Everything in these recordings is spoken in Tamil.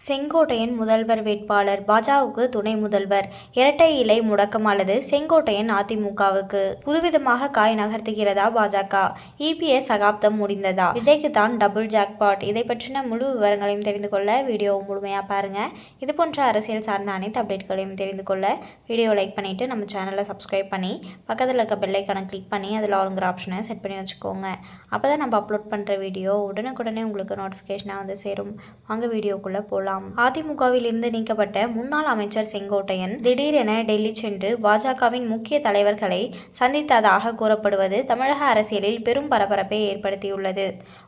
செங்கோட்டையன் முதல்வர் வேட்பாளர் பாஜகவுக்கு துணை முதல்வர் இரட்டை இலை முடக்கம் அல்லது செங்கோட்டையன் அதிமுகவுக்கு புதுவிதமாக காய் நகர்த்துகிறதா பாஜக? இபிஎஸ் சகாப்தம் முடிந்ததா? விஜய்க்கு தான் டபுள் ஜாக்பாட். இதை பற்றின முழு விவரங்களையும் தெரிந்து கொள்ள வீடியோ முழுமையா பாருங்க. இது போன்ற அரசியல் சார்ந்த அனைத்து அப்டேட்களையும் தெரிந்து கொள்ள வீடியோ லைக் பண்ணிட்டு நம்ம சேனலை சப்ஸ்கிரைப் பண்ணி பக்கத்தில் இருக்க பெல் ஐக்கானை கிளிக் பண்ணி அதில் ஆளுங்கிற ஆப்ஷனை செட் பண்ணி வச்சுக்கோங்க. அப்பதான் நம்ம அப்லோட் பண்ற வீடியோ உடனுக்குடனே உங்களுக்கு நோட்டிஃபிகேஷனாக வந்து சேரும். வாங்க வீடியோக்குள்ள போலாம். அதிமுகவில் இருந்து நீக்கப்பட்ட முன்னாள் அமைச்சர் செங்கோட்டையன் திடீரென டெல்லி சென்று பாஜகவின் முக்கிய தலைவர்களை சந்தித்ததாக கூறப்படுவது தமிழக அரசியலில் பெரும் பரபரப்பை ஏற்படுத்தியுள்ளது.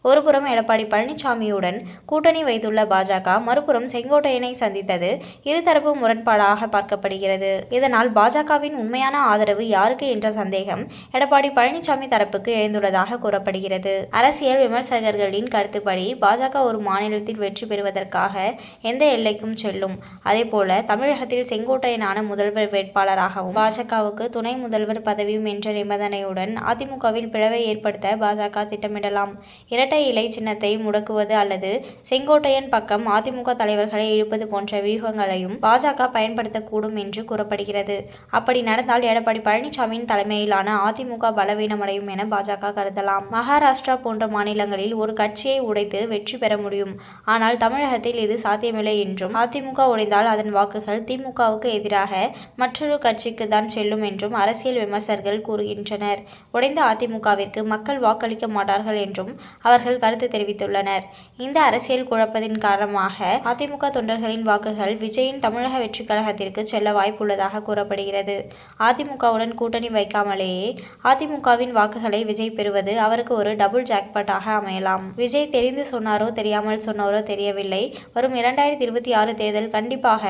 ஒருபுறம் எடப்பாடி பழனிசாமியுடன் கூட்டணி வைத்துள்ள பாஜக, மறுபுறம் செங்கோட்டையனை சந்தித்தது இருதரப்பு முரண்பாடாக பார்க்கப்படுகிறது. இதனால் பாஜகவின் உண்மையான ஆதரவு யாருக்கு என்ற சந்தேகம் எடப்பாடி பழனிசாமி தரப்புக்கு எழுந்துள்ளதாக கூறப்படுகிறது. அரசியல் விமர்சகர்களின் கருத்துப்படி பாஜக ஒரு மாநிலத்தில் வெற்றி பெறுவதற்காக எந்த எல்லைக்கும் செல்லும். அதேபோல தமிழகத்தில் செங்கோட்டையனான முதல்வர் வேட்பாளராகவும் பாஜகவுக்கு துணை முதல்வர் பதவியும் என்ற நிபந்தனையுடன் அதிமுகவில் பிளவை ஏற்படுத்த பாஜக திட்டமிடலாம். இரட்டை இலை சின்னத்தை முடக்குவது அல்லது செங்கோட்டையன் பக்கம் அதிமுக தலைவர்களை இழுப்பது போன்ற வியூகங்களையும் பாஜக பயன்படுத்தக்கூடும் என்று கூறப்படுகிறது. அப்படி நடந்தால் எடப்பாடி பழனிசாமியின் தலைமையிலான அதிமுக பலவீனமடையும் என பாஜக கருதலாம். மகாராஷ்டிரா போன்ற மாநிலங்களில் ஒரு கட்சியை உடைத்து வெற்றி பெற முடியும். ஆனால் தமிழகத்தில் இது சாத்தியமில்லை என்றும், அதிமுக உடைந்தால் அதன் வாக்குகள் திமுகவுக்கு எதிராக மற்றொரு கட்சிக்கு தான் செல்லும் என்றும் அரசியல் விமர்சகர்கள் கூறுகின்றனர். உடைந்த அதிமுகவிற்கு மக்கள் வாக்களிக்க மாட்டார்கள் என்றும் அவர்கள் கருத்து தெரிவித்துள்ளனர். இந்த அரசியல் குழப்பத்தின் காரணமாக அதிமுக தொண்டர்களின் வாக்குகள் விஜயின் தமிழக வெற்றி கழகத்திற்கு செல்ல வாய்ப்புள்ளதாக கூறப்படுகிறது. அதிமுகவுடன் கூட்டணி வைக்காமலேயே அதிமுகவின் வாக்குகளை விஜய் பெறுவது அவருக்கு ஒரு டபுள் ஜாக்பாட்டாக அமையலாம். விஜய் தெரிந்து சொன்னாரோ தெரியாமல் சொன்னாரோ தெரியவில்லை. வரும் 2026 தேர்தல் கண்டிப்பாக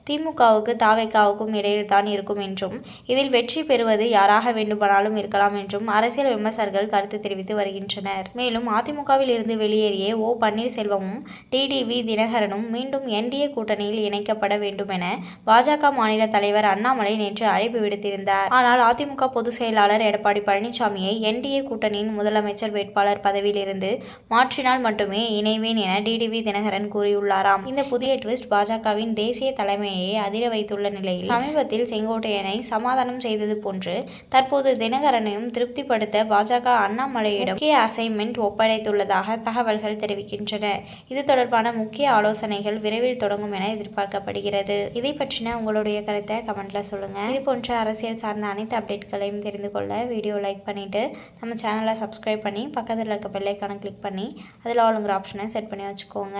திமுகவுக்கு தாவேகாவுக்கும் இடையில் தான் இருக்கும் என்றும், இதில் வெற்றி பெறுவது யாராக வேண்டுமானாலும் இருக்கலாம் என்றும் அரசியல் விமர்சகர்கள் கருத்து தெரிவித்து வருகின்றனர். மேலும் அதிமுகவில் இருந்து வெளியேறிய ஓ பன்னீர்செல்வமும் டிடிவி தினகரனும் மீண்டும் என்டிஏ கூட்டணியில் இணைக்கப்பட வேண்டும் என பாஜக மாநில தலைவர் அண்ணாமலை நேற்று அழைப்பு விடுத்திருந்தார். ஆனால் அதிமுக பொதுச் செயலாளர் எடப்பாடி பழனிசாமியை என்டிஏ கூட்டணியின் முதலமைச்சர் வேட்பாளர் பதவியில் இருந்து மாற்றினால் மட்டுமே இணைவேன் என டிடிவி தினகரன் கூறியுள்ளாராம். இந்த புதிய ட்விஸ்ட் பாஜகவின் தேசிய தலைமையை அதிர வைத்துள்ள நிலையில் சமீபத்தில் செங்கோட்டையனை சமாதானம் செய்தது போன்று தற்போது தினகரனையும் திருப்திப்படுத்த பாஜக அண்ணாமலையிடம் முக்கிய அசைன்மெண்ட் ஒப்படைத்துள்ளதாக தகவல்கள் தெரிவிக்கின்றன. இது தொடர்பான முக்கிய ஆலோசனைகள் விரைவில் தொடங்கும் என எதிர்பார்க்கப்படுகிறது. இதை பற்றின உங்களுடைய கருத்தை கமெண்ட்ல சொல்லுங்க. இது போன்ற அரசியல் சார்ந்த அனைத்து அப்டேட்களையும் தெரிந்து கொள்ள வீடியோ லைக் பண்ணிட்டு நம்ம சேனலை சப்ஸ்கிரைப் பண்ணி பக்கத்தில் இருக்க பெல் ஐக்கானை கிளிக் பண்ணி அதில் ஆளுங்கிற ஆப்ஷனை செட் பண்ணி வச்சுக்கோங்க.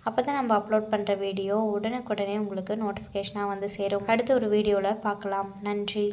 அப்போ தான் நம்ம அப்லோட் பண்ணுற வீடியோ உடனுக்குடனே உங்களுக்கு நோட்டிஃபிகேஷனாக வந்து சேரும். அடுத்த ஒரு வீடியோவில் பார்க்கலாம். நன்றி.